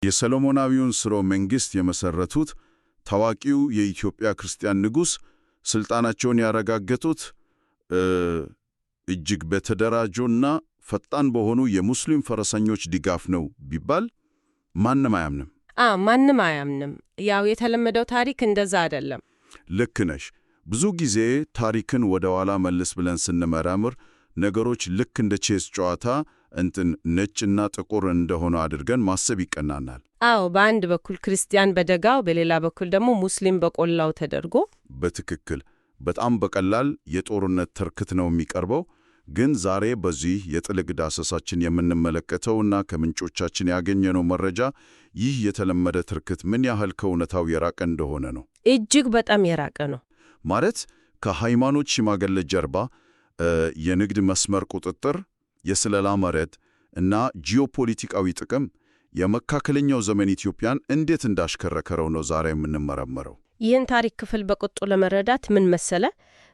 የሰሎሞናዊውን ሥርወ መንግሥት የመሠረቱት ታዋቂው የኢትዮጵያ ክርስቲያን ንጉሥ ሥልጣናቸውን ያረጋገጡት እጅግ በተደራጁና ፈጣን በሆኑ የሙስሊም ፈረሰኞች ድጋፍ ነው ቢባል ማንም አያምንም። ማንም አያምንም። ያው የተለመደው ታሪክ እንደዛ አይደለም። ልክ ነሽ። ብዙ ጊዜ ታሪክን ወደ ኋላ መለስ ብለን ስንመራምር ነገሮች ልክ እንደ ቼስ ጨዋታ ነጭና ጥቁር እንደሆነ አድርገን ማሰብ ይቀናናል። በአንድ በኩል ክርስቲያን በደጋው በሌላ በኩል ደግሞ ሙስሊም በቆላው ተደርጎ በትክክል በጣም በቀላል የጦርነት ትርክት ነው የሚቀርበው። ግን ዛሬ በዚህ የጥልቅ ዳሰሳችን የምንመለከተውና ከምንጮቻችን ያገኘነው መረጃ ይህ የተለመደ ትርክት ምን ያህል ከእውነታው የራቀ እንደሆነ ነው። እጅግ በጣም የራቀ ነው። ማለት ከሃይማኖት ሽማግሌ ጀርባ የንግድ መስመር ቁጥጥር፣ የስለላ መረብ እና ጂኦፖለቲካዊ ጥቅም የመካከለኛው ዘመን ኢትዮጵያን እንዴት እንዳሽከረከረው ነው ዛሬ የምንመረምረው። ይህን ታሪክ ክፍል በቁጡ ለመረዳት ምን መሰለ፣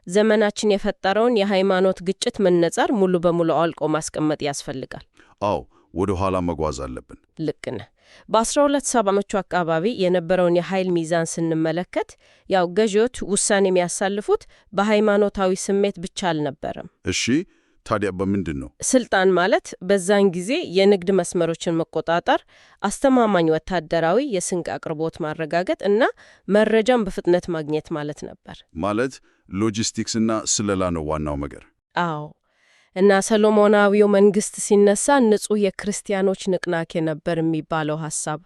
ዘመናችን የፈጠረውን የሃይማኖት ግጭት መነጽር ሙሉ በሙሉ አውልቆ ማስቀመጥ ያስፈልጋል። ወደ ኋላ መጓዝ አለብን። ልክ ነህ። በ1270ዎቹ አካባቢ የነበረውን የኃይል ሚዛን ስንመለከት ያው ገዢዎች ውሳኔ የሚያሳልፉት በሃይማኖታዊ ስሜት ብቻ አልነበረም። እሺ፣ ታዲያ በምንድን ነው? ስልጣን ማለት በዛን ጊዜ የንግድ መስመሮችን መቆጣጠር፣ አስተማማኝ ወታደራዊ የስንቅ አቅርቦት ማረጋገጥ እና መረጃን በፍጥነት ማግኘት ማለት ነበር። ማለት ሎጂስቲክስና ስለላ ነው ዋናው ነገር። እና ሰሎሞናዊው መንግስት ሲነሳ ንጹህ የክርስቲያኖች ንቅናቄ ነበር የሚባለው ሐሳብ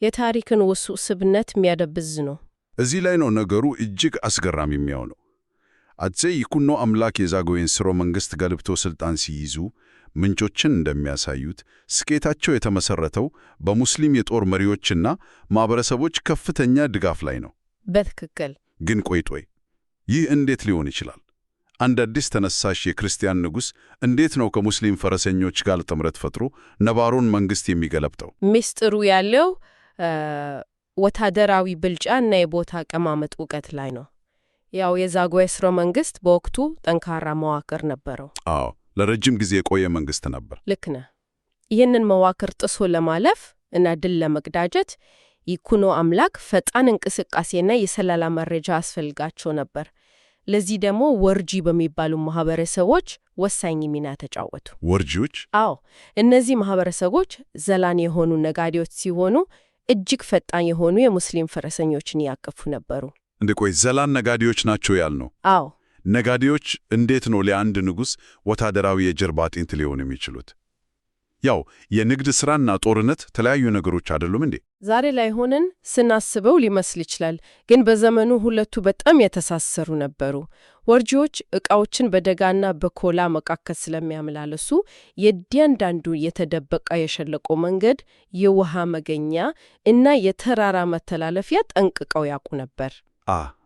የታሪክን ውስብስብነት የሚያደብዝ ነው። እዚህ ላይ ነው ነገሩ እጅግ አስገራሚ የሚሆነው። አፄ ይኩኖ አምላክ የዛጉዌን ሥርወ መንግሥት ገልብቶ ሥልጣን ሲይዙ ምንጮችን እንደሚያሳዩት ስኬታቸው የተመሠረተው በሙስሊም የጦር መሪዎችና ማኅበረሰቦች ከፍተኛ ድጋፍ ላይ ነው። በትክክል። ግን ቆይ ይህ እንዴት ሊሆን ይችላል? አንድ አዲስ ተነሳሽ የክርስቲያን ንጉሥ እንዴት ነው ከሙስሊም ፈረሰኞች ጋር ጥምረት ፈጥሮ ነባሩን መንግሥት የሚገለብጠው? ምስጢሩ ያለው ወታደራዊ ብልጫ እና የቦታ አቀማመጥ እውቀት ላይ ነው። ያው የዛጉዌ ሥርወ መንግሥት በወቅቱ ጠንካራ መዋቅር ነበረው። ለረጅም ጊዜ የቆየ መንግሥት ነበር። ልክ ነህ። ይህንን መዋቅር ጥሶ ለማለፍ እና ድል ለመቅዳጀት ይኩኖ አምላክ ፈጣን እንቅስቃሴና የሰላላ መረጃ አስፈልጋቸው ነበር። ለዚህ ደግሞ ወርጂ በሚባሉ ማህበረሰቦች ወሳኝ ሚና ተጫወቱ። ወርጂዎች? እነዚህ ማህበረሰቦች ዘላን የሆኑ ነጋዴዎች ሲሆኑ እጅግ ፈጣን የሆኑ የሙስሊም ፈረሰኞችን ያቀፉ ነበሩ። ዘላን ነጋዴዎች ናቸው ያልነው? ነጋዴዎች እንዴት ነው ለአንድ ንጉሥ ወታደራዊ የጀርባ አጥንት ሊሆኑ የሚችሉት? ያው የንግድ ሥራና ጦርነት ተለያዩ ነገሮች አይደሉም እንዴ? ዛሬ ላይ ሆነን ስናስበው ሊመስል ይችላል፣ ግን በዘመኑ ሁለቱ በጣም የተሳሰሩ ነበሩ። ወርጂዎች ዕቃዎችን በደጋና በኮላ መካከል ስለሚያመላልሱ የእያንዳንዱ የተደበቀ የሸለቆ መንገድ፣ የውሃ መገኛ እና የተራራ መተላለፊያ ጠንቅቀው ያውቁ ነበር።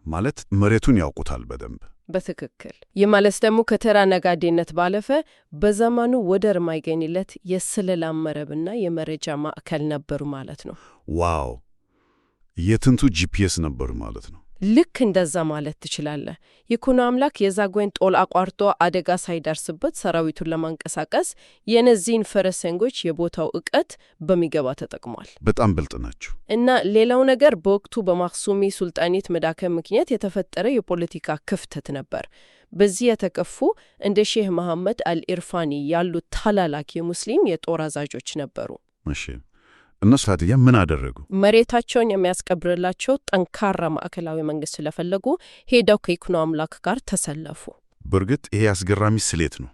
ማለት መሬቱን ያውቁታል በደንብ። በትክክል። ይህ ማለት ደግሞ ከተራ ነጋዴነት ባለፈ በዘመኑ ወደር የማይገኝለት የስለላ መረብና የመረጃ ማዕከል ነበሩ ማለት ነው። ዋው! የጥንቱ ጂፒኤስ ነበሩ ማለት ነው። ልክ እንደዛ ማለት ትችላለህ። ይኩኖ አምላክ የዛጉዌን ጦር አቋርጦ አደጋ ሳይደርስበት ሰራዊቱን ለማንቀሳቀስ የነዚህን ፈረሰኞች የቦታው ዕውቀት በሚገባ ተጠቅሟል። በጣም ብልጥ ናቸው። እና ሌላው ነገር በወቅቱ በማክሱሚ ሱልጣኔት መዳከም ምክንያት የተፈጠረ የፖለቲካ ክፍተት ነበር። በዚህ የተከፉ እንደ ሼህ መሐመድ አልኢርፋኒ ያሉ ታላላቅ የሙስሊም የጦር አዛዦች ነበሩ። እነሱ ታዲያ ምን አደረጉ? መሬታቸውን የሚያስቀብርላቸው ጠንካራ ማዕከላዊ መንግስት ስለፈለጉ ሄደው ከይኩኖ አምላክ ጋር ተሰለፉ። በእርግጥ ይሄ አስገራሚ ስሌት ነው።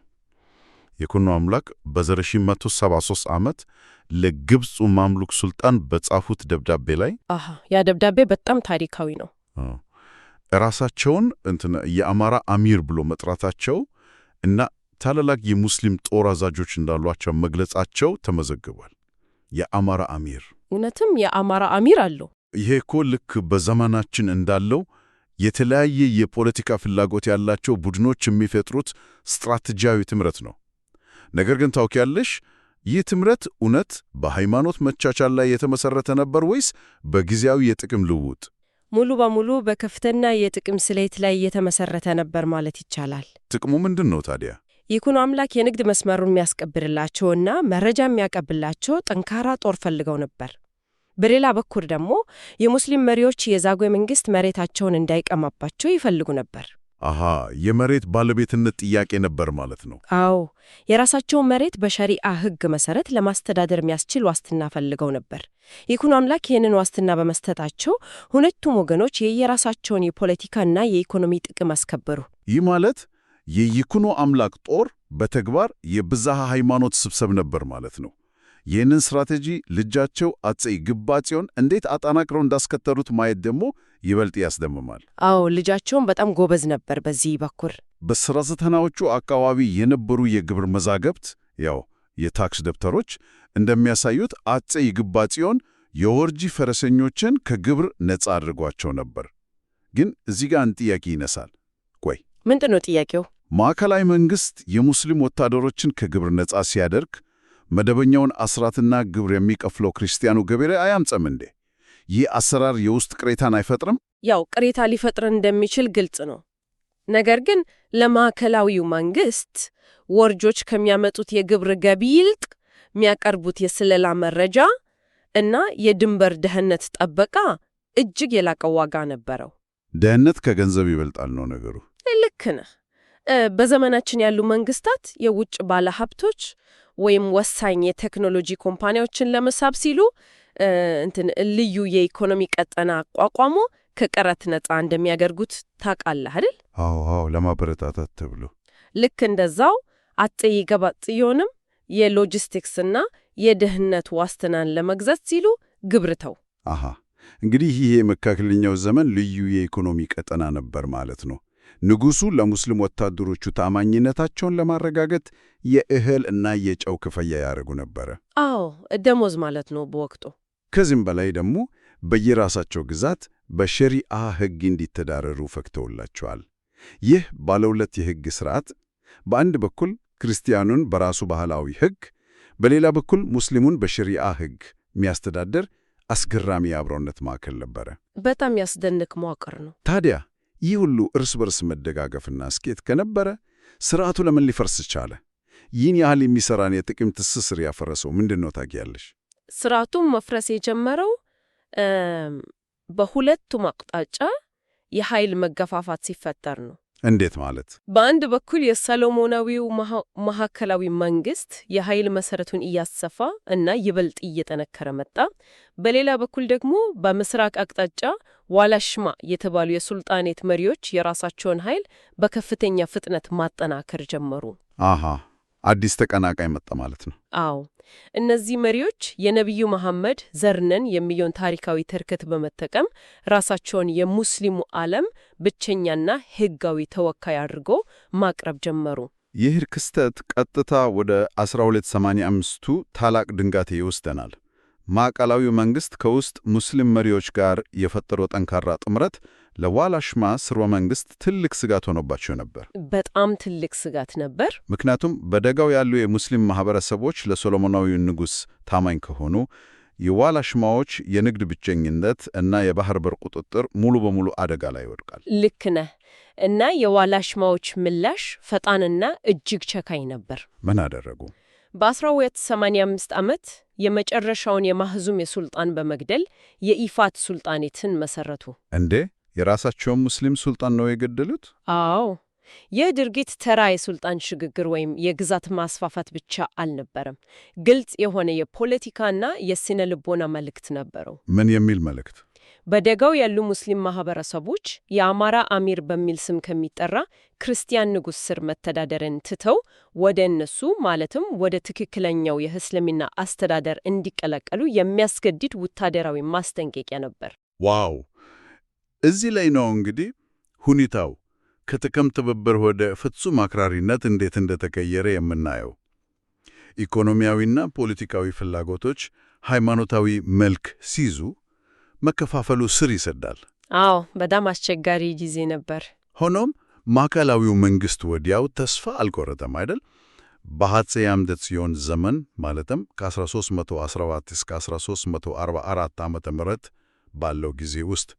ይኩኖ አምላክ በ973 ዓመት ለግብፁ ማምሉክ ሱልጣን በጻፉት ደብዳቤ ላይ ያ ደብዳቤ በጣም ታሪካዊ ነው። ራሳቸውን የአማራ አሚር ብሎ መጥራታቸው እና ታላላቅ የሙስሊም ጦር አዛዦች እንዳሏቸው መግለጻቸው ተመዘግቧል። የአማራ አሚር፣ እውነትም የአማራ አሚር አለው። ይሄ እኮ ልክ በዘመናችን እንዳለው የተለያየ የፖለቲካ ፍላጎት ያላቸው ቡድኖች የሚፈጥሩት ስትራቴጂያዊ ትምረት ነው። ነገር ግን ታውቂያለሽ፣ ይህ ትምረት እውነት በሃይማኖት መቻቻል ላይ የተመሰረተ ነበር ወይስ በጊዜያዊ የጥቅም ልውውጥ? ሙሉ በሙሉ በከፍተኛ የጥቅም ስሌት ላይ የተመሰረተ ነበር ማለት ይቻላል። ጥቅሙ ምንድን ነው ታዲያ? ይኩኖ አምላክ የንግድ መስመሩን የሚያስቀብርላቸውና መረጃ የሚያቀብላቸው ጠንካራ ጦር ፈልገው ነበር። በሌላ በኩል ደግሞ የሙስሊም መሪዎች የዛጉዌ መንግስት መሬታቸውን እንዳይቀማባቸው ይፈልጉ ነበር። አሃ፣ የመሬት ባለቤትነት ጥያቄ ነበር ማለት ነው። አዎ፣ የራሳቸውን መሬት በሸሪዓ ሕግ መሰረት ለማስተዳደር የሚያስችል ዋስትና ፈልገው ነበር። ይኩኖ አምላክ ይህንን ዋስትና በመስጠታቸው ሁለቱም ወገኖች የየራሳቸውን የፖለቲካና የኢኮኖሚ ጥቅም አስከበሩ። ይህ ማለት የይኩኖ አምላክ ጦር በተግባር የብዝሃ ሃይማኖት ስብስብ ነበር ማለት ነው። ይህንን ስትራቴጂ ልጃቸው አፄ ግባጽዮን እንዴት አጠናክረው እንዳስከተሉት ማየት ደግሞ ይበልጥ ያስደምማል። አዎ፣ ልጃቸውን በጣም ጎበዝ ነበር በዚህ በኩል። በ1990ዎቹ አካባቢ የነበሩ የግብር መዛግብት የታክስ ደብተሮች እንደሚያሳዩት አፄ ግባጽዮን የወርጂ ፈረሰኞችን ከግብር ነፃ አድርጓቸው ነበር። ግን እዚህ ጋር አንድ ጥያቄ ይነሳል። ቆይ ምንድን ነው ጥያቄው? ማዕከላዊ መንግሥት የሙስሊም ወታደሮችን ከግብር ነፃ ሲያደርግ መደበኛውን አስራትና ግብር የሚከፍለው ክርስቲያኑ ገበሬ አያምፀም እንዴ? ይህ አሰራር የውስጥ ቅሬታን አይፈጥርም? ቅሬታ ሊፈጥር እንደሚችል ግልጽ ነው። ነገር ግን ለማዕከላዊው መንግስት ወርጆች ከሚያመጡት የግብር ገቢ ይልቅ የሚያቀርቡት የስለላ መረጃ እና የድንበር ደህንነት ጥበቃ እጅግ የላቀ ዋጋ ነበረው። ደህንነት ከገንዘብ ይበልጣል ነው ነገሩ። ልክ ነህ። በዘመናችን ያሉ መንግስታት የውጭ ባለሀብቶች ወይም ወሳኝ የቴክኖሎጂ ኮምፓኒዎችን ለመሳብ ሲሉ ልዩ የኢኮኖሚ ቀጠና አቋቋሙ ከቀረጥ ነፃ እንደሚያደርጉት ታውቃለህ አይደል? አዎ፣ ለማበረታታት ተብሎ። ልክ እንደዛው አፄ ግባጽዮንም የሎጂስቲክስና የደህንነት ዋስትናን ለመግዛት ሲሉ ግብርተው። እንግዲህ ይሄ የመካከለኛው ዘመን ልዩ የኢኮኖሚ ቀጠና ነበር ማለት ነው። ንጉሡ ለሙስሊም ወታደሮቹ ታማኝነታቸውን ለማረጋገጥ የእህል እና የጨው ክፍያ ያደርጉ ነበረ። አዎ፣ ደሞዝ ማለት ነው በወቅቱ። ከዚህም በላይ ደግሞ በየራሳቸው ግዛት በሸሪዓ ሕግ እንዲተዳደሩ ፈቅደውላቸዋል። ይህ ባለሁለት የሕግ ሥርዓት በአንድ በኩል ክርስቲያኑን በራሱ ባህላዊ ሕግ፣ በሌላ በኩል ሙስሊሙን በሸሪዓ ሕግ የሚያስተዳድር አስገራሚ የአብሮነት ማዕከል ነበረ። በጣም ያስደንቅ መዋቅር ነው። ታዲያ ይህ ሁሉ እርስ በርስ መደጋገፍና ስኬት ከነበረ ሥርዓቱ ለምን ሊፈርስ ቻለ? ይህን ያህል የሚሠራን የጥቅም ትስስር ያፈረሰው ምንድን ነው ታውቂያለሽ? ሥርዓቱም መፍረስ የጀመረው በሁለቱም አቅጣጫ የኃይል መገፋፋት ሲፈጠር ነው። እንዴት ማለት? በአንድ በኩል የሰሎሞናዊው ማዕከላዊ መንግስት የኃይል መሰረቱን እያሰፋ እና ይበልጥ እየጠነከረ መጣ። በሌላ በኩል ደግሞ በምስራቅ አቅጣጫ ዋላሽማ የተባሉ የሱልጣኔት መሪዎች የራሳቸውን ኃይል በከፍተኛ ፍጥነት ማጠናከር ጀመሩ። አዲስ ተቀናቃይ መጣ ማለት ነው። አዎ፣ እነዚህ መሪዎች የነቢዩ መሐመድ ዘርነን የሚለውን ታሪካዊ ትርክት በመጠቀም ራሳቸውን የሙስሊሙ ዓለም ብቸኛና ሕጋዊ ተወካይ አድርጎ ማቅረብ ጀመሩ። ይህ ክስተት ቀጥታ ወደ 1285ቱ ታላቅ ድንጋቴ ይወስደናል። ማዕከላዊው መንግሥት ከውስጥ ሙስሊም መሪዎች ጋር የፈጠረው ጠንካራ ጥምረት ለዋላሽማ ስርወ መንግሥት ትልቅ ስጋት ሆኖባቸው ነበር። በጣም ትልቅ ስጋት ነበር። ምክንያቱም በደጋው ያሉ የሙስሊም ማኅበረሰቦች ለሶሎሞናዊው ንጉሥ ታማኝ ከሆኑ የዋላሽማዎች የንግድ ብቸኝነት እና የባህር በር ቁጥጥር ሙሉ በሙሉ አደጋ ላይ ይወድቃል። ልክ ነህ። እና የዋላሽማዎች ምላሽ ፈጣንና እጅግ ቸካኝ ነበር። ምን አደረጉ? በ1285 ዓመት የመጨረሻውን የማህዙም የሱልጣን በመግደል የኢፋት ሱልጣኔትን መሰረቱ። እንዴ! የራሳቸውን ሙስሊም ሱልጣን ነው የገደሉት? አዎ። ይህ ድርጊት ተራ የሱልጣን ሽግግር ወይም የግዛት ማስፋፋት ብቻ አልነበረም። ግልጽ የሆነ የፖለቲካና የስነ ልቦና መልእክት ነበረው። ምን የሚል መልእክት? በደጋው ያሉ ሙስሊም ማህበረሰቦች የአማራ አሚር በሚል ስም ከሚጠራ ክርስቲያን ንጉሥ ስር መተዳደርን ትተው ወደ እነሱ ማለትም ወደ ትክክለኛው የእስልምና አስተዳደር እንዲቀላቀሉ የሚያስገድድ ወታደራዊ ማስጠንቀቂያ ነበር። ዋው! እዚህ ላይ ነው እንግዲህ ሁኔታው ከጥቅም ትብብር ወደ ፍጹም አክራሪነት እንዴት እንደተቀየረ የምናየው። ኢኮኖሚያዊና ፖለቲካዊ ፍላጎቶች ሃይማኖታዊ መልክ ሲይዙ መከፋፈሉ ስር ይሰዳል። አዎ፣ በጣም አስቸጋሪ ጊዜ ነበር። ሆኖም ማዕከላዊው መንግሥት ወዲያው ተስፋ አልቆረጠም አይደል? በአፄ አምደ ጽዮን ዘመን ማለትም ከ1317 እስከ 1344 ዓመተ ምህረት ባለው ጊዜ ውስጥ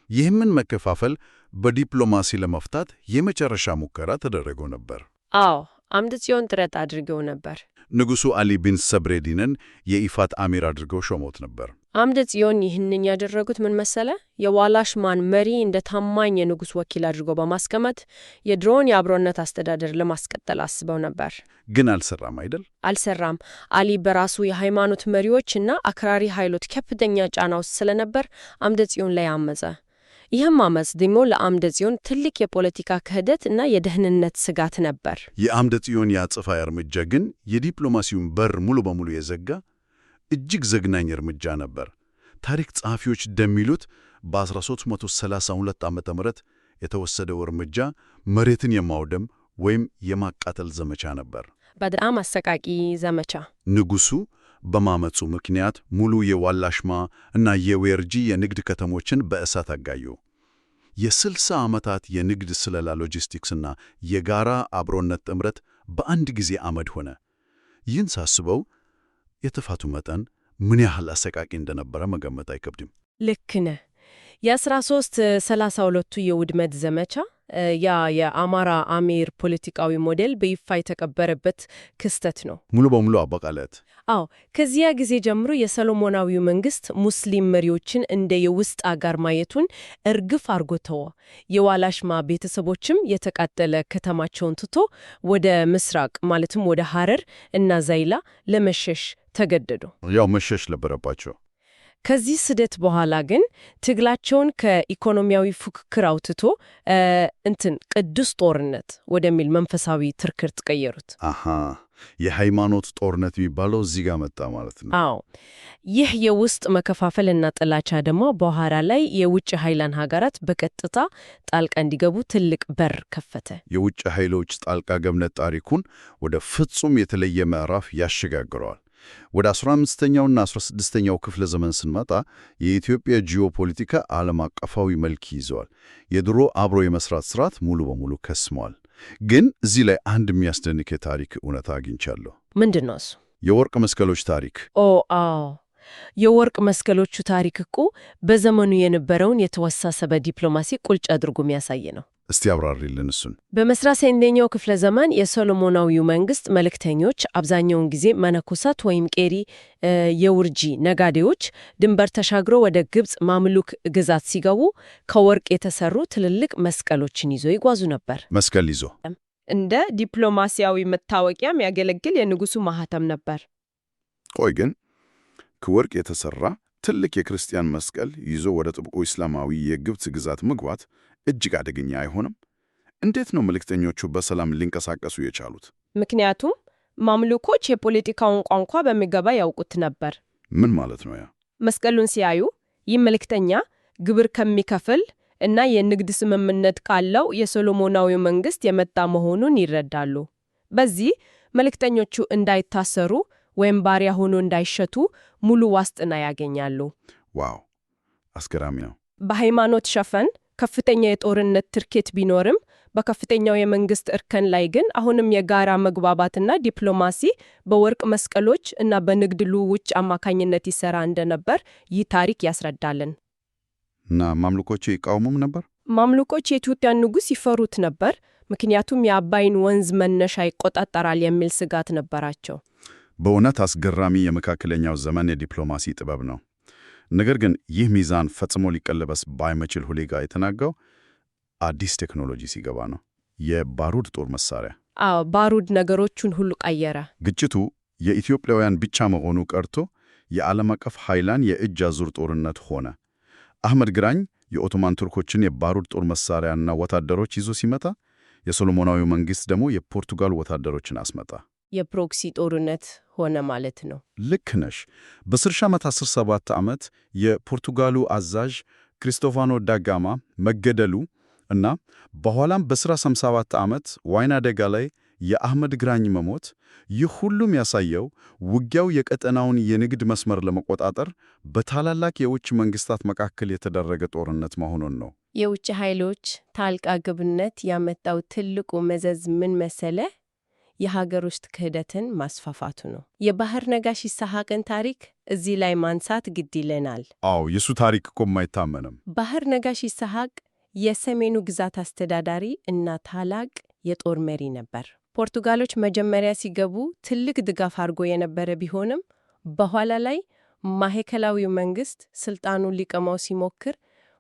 ይህምን መከፋፈል በዲፕሎማሲ ለመፍታት የመጨረሻ ሙከራ ተደረገው ነበር። አዎ፣ አምደ ጽዮን ጥረት አድርገው ነበር። ንጉሡ አሊ ቢን ሰብሬዲንን የኢፋት አሚር አድርገው ሾሞት ነበር። አምደ ጽዮን ይህንን ያደረጉት ምን መሰለ? የዋላሽማን መሪ እንደ ታማኝ የንጉሥ ወኪል አድርገው በማስቀመጥ የድሮውን የአብሮነት አስተዳደር ለማስቀጠል አስበው ነበር። ግን አልሰራም አይደል? አልሰራም። አሊ በራሱ የሃይማኖት መሪዎችና አክራሪ ኃይሎች ከፍተኛ ጫና ውስጥ ስለነበር አምደ ጽዮን ላይ አመፀ። ይህም አመፅ ደግሞ ለአምደ ጽዮን ትልቅ የፖለቲካ ክህደት እና የደህንነት ስጋት ነበር። የአምደ ጽዮን የአጸፋ እርምጃ ግን የዲፕሎማሲውን በር ሙሉ በሙሉ የዘጋ እጅግ ዘግናኝ እርምጃ ነበር። ታሪክ ጸሐፊዎች እንደሚሉት በ1332 ዓ.ም የተወሰደው እርምጃ መሬትን የማውደም ወይም የማቃጠል ዘመቻ ነበር። በጣም አሰቃቂ ዘመቻ። ንጉሡ በማመፁ ምክንያት ሙሉ የዋላሽማ እና የዌርጂ የንግድ ከተሞችን በእሳት አጋዩ። የ60 ዓመታት የንግድ ስለላ ሎጂስቲክስና የጋራ አብሮነት ጥምረት በአንድ ጊዜ አመድ ሆነ። ይህን ሳስበው የጥፋቱ መጠን ምን ያህል አሰቃቂ እንደነበረ መገመት አይከብድም። ልክ ነህ። የ1332ቱ የውድመት ዘመቻ የአማራ አሚር ፖለቲካዊ ሞዴል በይፋ የተቀበረበት ክስተት ነው። ሙሉ በሙሉ አበቃለት። አዎ፣ ከዚያ ጊዜ ጀምሮ የሰሎሞናዊው መንግስት ሙስሊም መሪዎችን እንደ የውስጥ አጋር ማየቱን እርግፍ አርጎ ተወ። የዋላሽማ ቤተሰቦችም የተቃጠለ ከተማቸውን ትቶ ወደ ምስራቅ ማለትም ወደ ሐረር እና ዛይላ ለመሸሽ ተገደዱ። ያው መሸሽ ነበረባቸው። ከዚህ ስደት በኋላ ግን ትግላቸውን ከኢኮኖሚያዊ ፉክክር አውጥቶ ቅዱስ ጦርነት ወደሚል መንፈሳዊ ትርክርት ቀየሩት። የሃይማኖት ጦርነት የሚባለው እዚህ ጋር መጣ ማለት ነው። አዎ፣ ይህ የውስጥ መከፋፈልና ጥላቻ ደግሞ በኋላ ላይ የውጭ ኃይላን ሀገራት በቀጥታ ጣልቃ እንዲገቡ ትልቅ በር ከፈተ። የውጭ ኃይሎች ጣልቃ ገብነት ታሪኩን ወደ ፍጹም የተለየ ምዕራፍ ያሸጋግረዋል። ወደ 15ኛውና 16ኛው ክፍለ ዘመን ስንመጣ የኢትዮጵያ ጂኦፖለቲካ ዓለም አቀፋዊ መልክ ይዘዋል። የድሮ አብሮ የመስራት ስርዓት ሙሉ በሙሉ ከስመዋል። ግን እዚህ ላይ አንድ የሚያስደንቅ የታሪክ እውነታ አግኝቻለሁ። ምንድን ነው እሱ? የወርቅ መስቀሎች ታሪክ። አዎ፣ የወርቅ መስቀሎቹ ታሪክ እኮ በዘመኑ የነበረውን የተወሳሰበ ዲፕሎማሲ ቁልጭ አድርጎ የሚያሳይ ነው። እስቲ አብራሪልን እሱን። በ13ኛው ክፍለ ዘመን የሰሎሞናዊው መንግስት መልእክተኞች አብዛኛውን ጊዜ መነኮሳት ወይም ቄሪ የውርጂ ነጋዴዎች ድንበር ተሻግሮ ወደ ግብጽ ማምሉክ ግዛት ሲገቡ ከወርቅ የተሰሩ ትልልቅ መስቀሎችን ይዞ ይጓዙ ነበር። መስቀል ይዞ እንደ ዲፕሎማሲያዊ መታወቂያ የሚያገለግል የንጉሱ ማህተም ነበር። ቆይ ግን ከወርቅ የተሰራ ትልቅ የክርስቲያን መስቀል ይዞ ወደ ጥብቁ እስላማዊ የግብጽ ግዛት መግባት እጅግ አደገኛ አይሆንም? እንዴት ነው መልእክተኞቹ በሰላም ሊንቀሳቀሱ የቻሉት? ምክንያቱም ማምሉኮች የፖለቲካውን ቋንቋ በሚገባ ያውቁት ነበር። ምን ማለት ነው ያ? መስቀሉን ሲያዩ ይህ መልእክተኛ ግብር ከሚከፍል እና የንግድ ስምምነት ካለው የሶሎሞናዊ መንግስት የመጣ መሆኑን ይረዳሉ። በዚህ መልእክተኞቹ እንዳይታሰሩ ወይም ባሪያ ሆኖ እንዳይሸጡ ሙሉ ዋስትና ያገኛሉ። ዋው፣ አስገራሚ ነው። በሃይማኖት ሸፈን ከፍተኛ የጦርነት ትርኬት ቢኖርም በከፍተኛው የመንግስት እርከን ላይ ግን አሁንም የጋራ መግባባትና ዲፕሎማሲ በወርቅ መስቀሎች እና በንግድ ልውውጥ አማካኝነት ይሰራ እንደነበር ይህ ታሪክ ያስረዳልን። እና ማምሉኮቹ ይቃወሙም ነበር? ማምሉኮች የኢትዮጵያን ንጉሥ ይፈሩት ነበር፣ ምክንያቱም የአባይን ወንዝ መነሻ ይቆጣጠራል የሚል ስጋት ነበራቸው። በእውነት አስገራሚ የመካከለኛው ዘመን የዲፕሎማሲ ጥበብ ነው። ነገር ግን ይህ ሚዛን ፈጽሞ ሊቀለበስ ባይመችል ሁኔታ የተናጋው አዲስ ቴክኖሎጂ ሲገባ ነው። የባሩድ ጦር መሳሪያ። አዎ፣ ባሩድ ነገሮቹን ሁሉ ቀየረ። ግጭቱ የኢትዮጵያውያን ብቻ መሆኑ ቀርቶ የዓለም አቀፍ ኃይላን የእጅ አዙር ጦርነት ሆነ። አህመድ ግራኝ የኦቶማን ቱርኮችን የባሩድ ጦር መሳሪያና ወታደሮች ይዞ ሲመጣ፣ የሶሎሞናዊው መንግሥት ደግሞ የፖርቱጋል ወታደሮችን አስመጣ። የፕሮክሲ ጦርነት ሆነ ማለት ነው። ልክ ነሽ። በ1717 ዓመት የፖርቱጋሉ አዛዥ ክሪስቶፋኖ ዳጋማ መገደሉ እና በኋላም በ1757 ዓመት ዋይና ደጋ ላይ የአህመድ ግራኝ መሞት፣ ይህ ሁሉም ያሳየው ውጊያው የቀጠናውን የንግድ መስመር ለመቆጣጠር በታላላቅ የውጭ መንግስታት መካከል የተደረገ ጦርነት መሆኑን ነው። የውጭ ኃይሎች ጣልቃ ገብነት ያመጣው ትልቁ መዘዝ ምን መሰለ? የሀገር ውስጥ ክህደትን ማስፋፋቱ ነው። የባህር ነጋሽ ይስሐቅን ታሪክ እዚህ ላይ ማንሳት ግድ ይለናል። አዎ፣ የሱ ታሪክ እኮ አይታመንም። ባህር ነጋሽ ይስሐቅ የሰሜኑ ግዛት አስተዳዳሪ እና ታላቅ የጦር መሪ ነበር። ፖርቱጋሎች መጀመሪያ ሲገቡ ትልቅ ድጋፍ አድርጎ የነበረ ቢሆንም በኋላ ላይ ማዕከላዊው መንግስት ስልጣኑን ሊቀማው ሲሞክር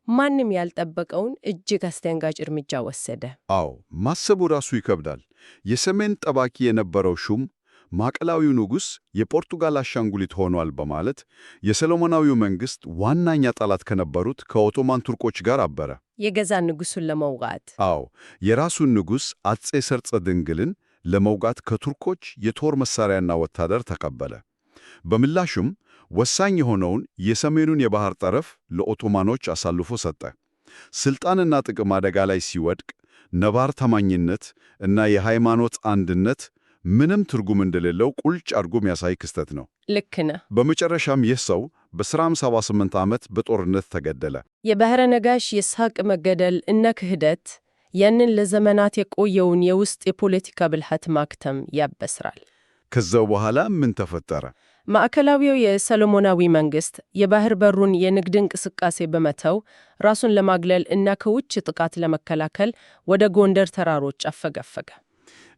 ማንም ያልጠበቀውን እጅግ አስደንጋጭ እርምጃ ወሰደ። አዎ፣ ማሰቡ ራሱ ይከብዳል። የሰሜን ጠባቂ የነበረው ሹም ማዕከላዊው ንጉሥ የፖርቱጋል አሻንጉሊት ሆኗል በማለት የሰሎሞናዊው መንግሥት ዋናኛ ጠላት ከነበሩት ከኦቶማን ቱርኮች ጋር አበረ። የገዛ ንጉሱን ለመውጋት። አዎ፣ የራሱን ንጉሥ አጼ ሰርጸ ድንግልን ለመውጋት ከቱርኮች የጦር መሣሪያና ወታደር ተቀበለ። በምላሹም ወሳኝ የሆነውን የሰሜኑን የባህር ጠረፍ ለኦቶማኖች አሳልፎ ሰጠ። ሥልጣንና ጥቅም አደጋ ላይ ሲወድቅ ነባር ታማኝነት እና የሃይማኖት አንድነት ምንም ትርጉም እንደሌለው ቁልጭ አድርጎ የሚያሳይ ክስተት ነው። ልክ ነህ። በመጨረሻም ይህ ሰው በ78 ዓመት በጦርነት ተገደለ። የባሕረ ነጋሽ ይስሐቅ መገደል እና ክህደት ያንን ለዘመናት የቆየውን የውስጥ የፖለቲካ ብልሃት ማክተም ያበስራል። ከዛው በኋላ ምን ተፈጠረ? ማዕከላዊው የሰሎሞናዊ መንግሥት የባሕር በሩን የንግድ እንቅስቃሴ በመተው ራሱን ለማግለል እና ከውጭ ጥቃት ለመከላከል ወደ ጎንደር ተራሮች አፈገፈገ።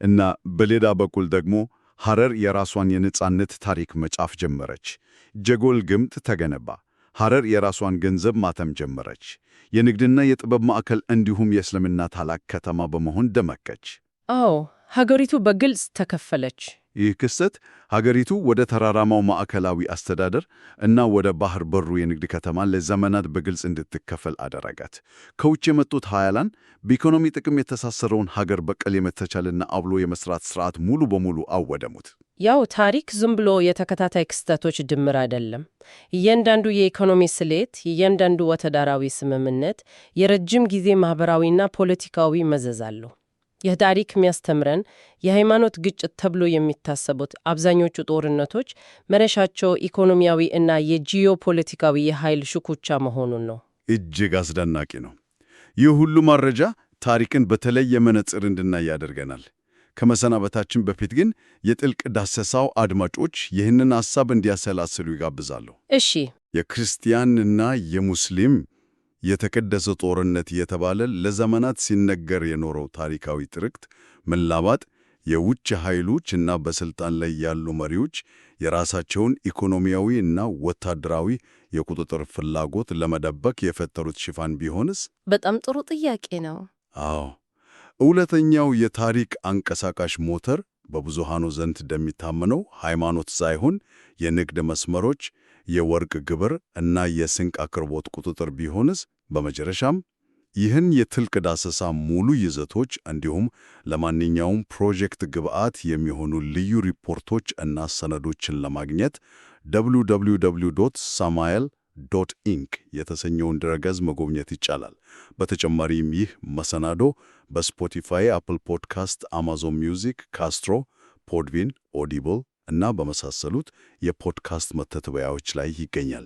እና በሌላ በኩል ደግሞ ሐረር የራሷን የነጻነት ታሪክ መጻፍ ጀመረች። ጀጎል ግምጥ ተገነባ። ሐረር የራሷን ገንዘብ ማተም ጀመረች። የንግድና የጥበብ ማዕከል እንዲሁም የእስልምና ታላቅ ከተማ በመሆን ደመቀች። አዎ፣ ሀገሪቱ በግልጽ ተከፈለች። ይህ ክስተት ሀገሪቱ ወደ ተራራማው ማዕከላዊ አስተዳደር እና ወደ ባህር በሩ የንግድ ከተማ ለዘመናት በግልጽ እንድትከፈል አደረጋት። ከውጭ የመጡት ኃያላን በኢኮኖሚ ጥቅም የተሳሰረውን ሀገር በቀል የመተቻልና አብሎ የመስራት ሥርዓት ሙሉ በሙሉ አወደሙት። ያው ታሪክ ዝም ብሎ የተከታታይ ክስተቶች ድምር አይደለም። እያንዳንዱ የኢኮኖሚ ስሌት፣ እያንዳንዱ ወታደራዊ ስምምነት የረጅም ጊዜ ማኅበራዊና ፖለቲካዊ መዘዝ አለው። ይህ ታሪክ የሚያስተምረን የሃይማኖት ግጭት ተብሎ የሚታሰቡት አብዛኞቹ ጦርነቶች መነሻቸው ኢኮኖሚያዊ እና የጂኦፖለቲካዊ የኃይል ሽኩቻ መሆኑን ነው። እጅግ አስደናቂ ነው። ይህ ሁሉ መረጃ ታሪክን በተለየ መነጽር እንድናይ ያደርገናል። ከመሰናበታችን በፊት ግን የጥልቅ ዳሰሳው አድማጮች ይህንን ሐሳብ እንዲያሰላስሉ ይጋብዛሉ። እሺ፣ የክርስቲያንና የሙስሊም የተቀደሰ ጦርነት የተባለ ለዘመናት ሲነገር የኖረው ታሪካዊ ትርክት መላባጥ የውጭ ኃይሎች እና በስልጣን ላይ ያሉ መሪዎች የራሳቸውን ኢኮኖሚያዊ እና ወታደራዊ የቁጥጥር ፍላጎት ለመደበቅ የፈጠሩት ሽፋን ቢሆንስ? በጣም ጥሩ ጥያቄ ነው። አዎ፣ እውነተኛው የታሪክ አንቀሳቃሽ ሞተር በብዙሃኑ ዘንድ እንደሚታመነው ሃይማኖት ሳይሆን የንግድ መስመሮች፣ የወርቅ ግብር እና የስንቅ አቅርቦት ቁጥጥር ቢሆንስ? በመጨረሻም ይህን የጥልቅ ዳሰሳ ሙሉ ይዘቶች እንዲሁም ለማንኛውም ፕሮጀክት ግብዓት የሚሆኑ ልዩ ሪፖርቶች እና ሰነዶችን ለማግኘት www.samael.inc የተሰኘውን ድረገጽ መጎብኘት ይቻላል። በተጨማሪም ይህ መሰናዶ በስፖቲፋይ፣ አፕል ፖድካስት፣ አማዞን ሚውዚክ፣ ካስትሮ፣ ፖድቪን፣ ኦዲብል እና በመሳሰሉት የፖድካስት መተግበሪያዎች ላይ ይገኛል።